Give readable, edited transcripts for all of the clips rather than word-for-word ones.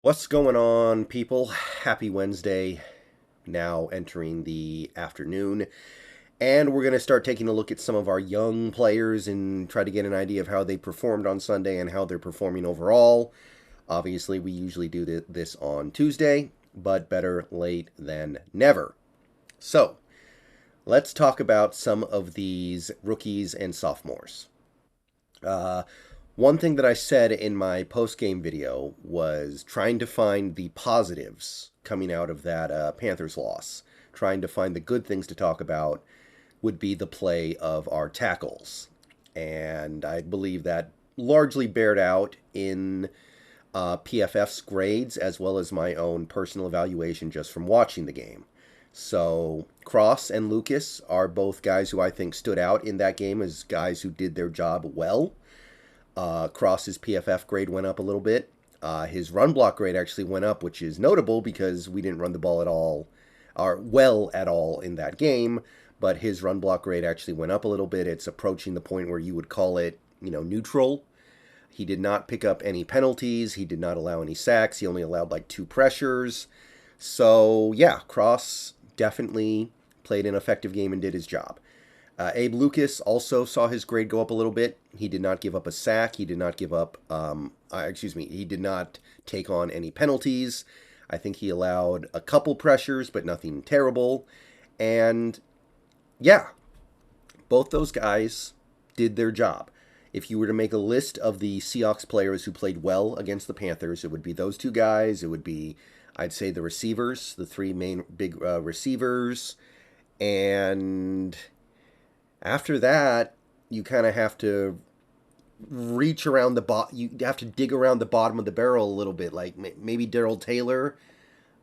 What's going on, people? Happy Wednesday. Now entering the afternoon. And we're going to start taking a look at some of our young players and try to get an idea of how they performed on Sunday and how they're performing overall. Obviously, we usually do this on Tuesday, but better late than never. So, let's talk about some of these rookies and sophomores. Uh, One thing that I said in my post game video was trying to find the positives coming out of that Panthers loss. Trying to find the good things to talk about would be the play of our tackles. And I believe that largely bared out in PFF's grades as well as my own personal evaluation just from watching the game. So Cross and Lucas are both guys who I think stood out in that game as guys who did their job well. Cross's PFF grade went up a little bit. His run block grade actually went up, which is notable because we didn't run the ball at all, or well at all in that game. But his run block grade actually went up a little bit. It's approaching the point where you would call it, neutral. He did not pick up any penalties. He did not allow any sacks. He only allowed like 2 pressures. So yeah, Cross definitely played an effective game and did his job. Abe Lucas also saw his grade go up a little bit. He did not give up a sack. He did not give up, he did not take on any penalties. I think he allowed a couple pressures, but nothing terrible. And yeah, both those guys did their job. If you were to make a list of the Seahawks players who played well against the Panthers, it would be those 2 guys. It would be, I'd say, the receivers, the 3 main big receivers. And after that, you kind of have to reach around the you have to dig around the bottom of the barrel a little bit, like maybe Darrell Taylor,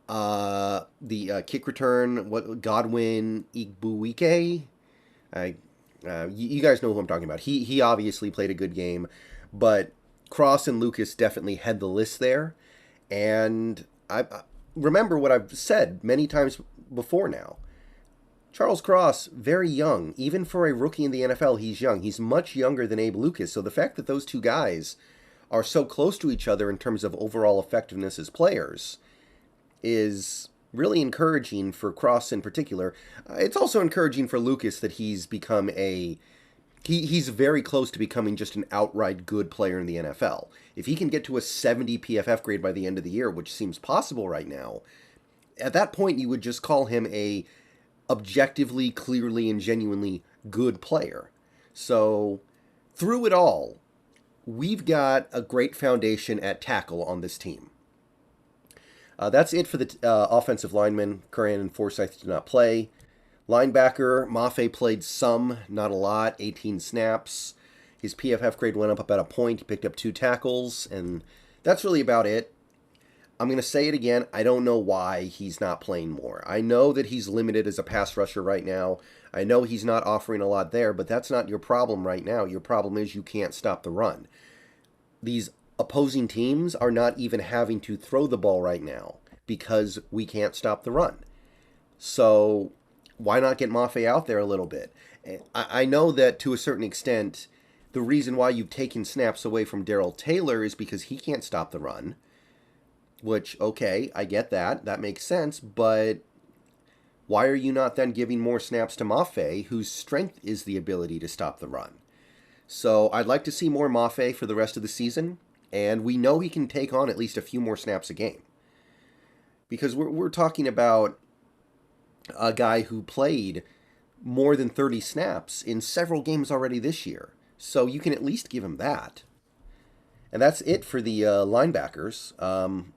the kick return, Godwin Igbuike. You guys know who I'm talking about. He obviously played a good game, but Cross and Lucas definitely had the list there, and I remember what I've said many times before now. Charles Cross, very young. Even for a rookie in the NFL, he's young. He's much younger than Abe Lucas. So the fact that those 2 guys are so close to each other in terms of overall effectiveness as players is really encouraging for Cross in particular. It's also encouraging for Lucas that he's become he's very close to becoming just an outright good player in the NFL. If he can get to a 70 PFF grade by the end of the year, which seems possible right now, at that point you would just call him a objectively, clearly, and genuinely good player. So, through it all, we've got a great foundation at tackle on this team. That's it for the offensive linemen. Curran and Forsyth did not play. Linebacker, Mafe played some, not a lot, 18 snaps. His PFF grade went up about a point. He picked up 2 tackles, and that's really about it. I'm going to say it again. I don't know why he's not playing more. I know that he's limited as a pass rusher right now. I know he's not offering a lot there, but that's not your problem right now. Your problem is you can't stop the run. These opposing teams are not even having to throw the ball right now because we can't stop the run. So why not get Mafe out there a little bit? I know that to a certain extent, the reason why you've taken snaps away from Darrell Taylor is because he can't stop the run. Which, okay, I get that. That makes sense. But why are you not then giving more snaps to Mafe, whose strength is the ability to stop the run? So I'd like to see more Mafe for the rest of the season. And we know he can take on at least a few more snaps a game. Because we're talking about a guy who played more than 30 snaps in several games already this year. So you can at least give him that. And that's it for the linebackers.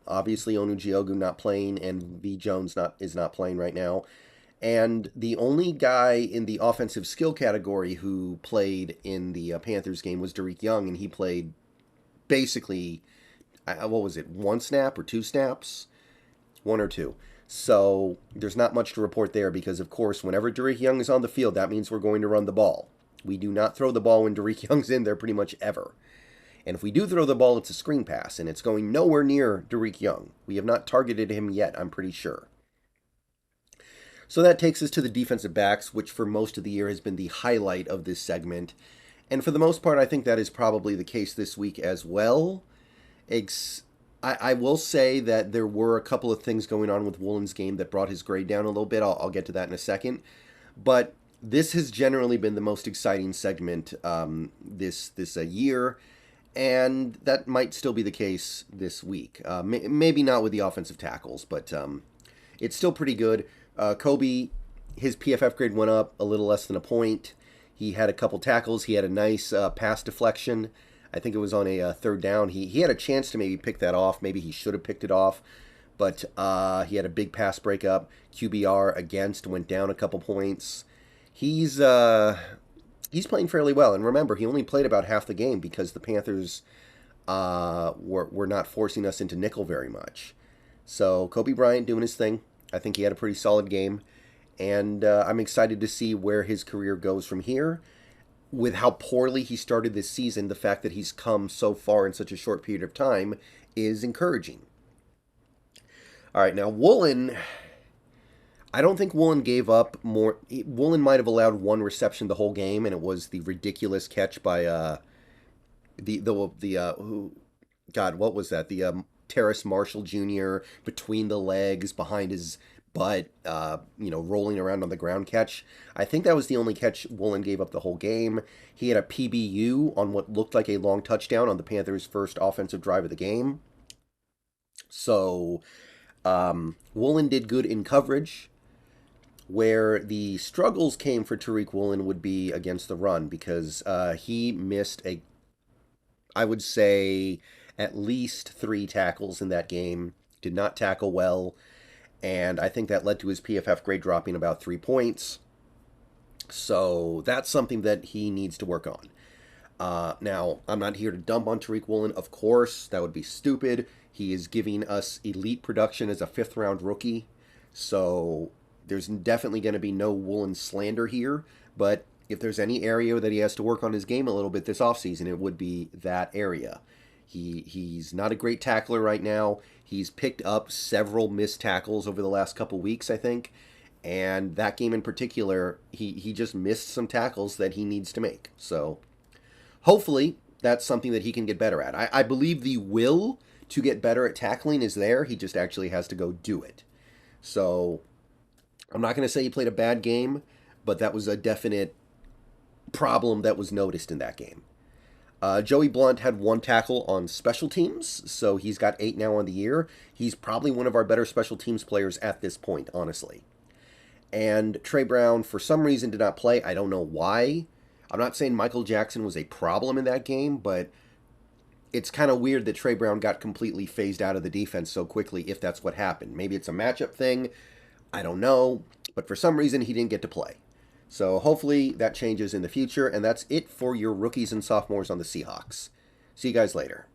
Obviously, Onujiogu not playing, and V. Jones is not playing right now. And the only guy in the offensive skill category who played in the Panthers game was Derek Young, and he played basically, 1 snap or 2 snaps? 1 or 2. So there's not much to report there because, of course, whenever Derek Young is on the field, that means we're going to run the ball. We do not throw the ball when Derek Young's in there pretty much ever. And if we do throw the ball, it's a screen pass, and it's going nowhere near Derek Young. We have not targeted him yet, I'm pretty sure. So that takes us to the defensive backs, which for most of the year has been the highlight of this segment. And for the most part, I think that is probably the case this week as well. I will say that there were a couple of things going on with Woolen's game that brought his grade down a little bit. I'll get to that in a second. But this has generally been the most exciting segment this year, and that might still be the case this week. Maybe not with the offensive tackles, but it's still pretty good. Kobe, his PFF grade went up a little less than a point. He had a couple tackles. He had a nice pass deflection. I think it was on a third down. He had a chance to maybe pick that off. Maybe he should have picked it off. But he had a big pass breakup. QBR against went down a couple points. He's playing fairly well. And remember, he only played about half the game because the Panthers were not forcing us into nickel very much. So Kobe Bryant doing his thing. I think he had a pretty solid game. And I'm excited to see where his career goes from here. With how poorly he started this season, the fact that he's come so far in such a short period of time is encouraging. All right, now Woolen, I don't think Woolen gave up more. Woolen might have allowed one reception the whole game, and it was the ridiculous catch by what was that? The Terrace Marshall Jr. between the legs, behind his butt, rolling around on the ground catch. I think that was the only catch Woolen gave up the whole game. He had a PBU on what looked like a long touchdown on the Panthers' first offensive drive of the game. So, Woolen did good in coverage. Where the struggles came for Tariq Woolen would be against the run, because he missed I would say, at least 3 tackles in that game. Did not tackle well. And I think that led to his PFF grade dropping about 3 points. So that's something that he needs to work on. Now, I'm not here to dump on Tariq Woolen. Of course, that would be stupid. He is giving us elite production as a 5th-round rookie. So there's definitely going to be no Woolen slander here. But if there's any area that he has to work on his game a little bit this offseason, it would be that area. He's not a great tackler right now. He's picked up several missed tackles over the last couple weeks, I think. And that game in particular, he just missed some tackles that he needs to make. So hopefully that's something that he can get better at. I believe the will to get better at tackling is there. He just actually has to go do it. So I'm not going to say he played a bad game, but that was a definite problem that was noticed in that game. Joey Blunt had 1 tackle on special teams, so he's got 8 now on the year. He's probably one of our better special teams players at this point, honestly. And Trey Brown, for some reason, did not play. I don't know why. I'm not saying Michael Jackson was a problem in that game, but it's kind of weird that Trey Brown got completely phased out of the defense so quickly, if that's what happened. Maybe it's a matchup thing. I don't know. But for some reason, he didn't get to play. So hopefully that changes in the future. And that's it for your rookies and sophomores on the Seahawks. See you guys later.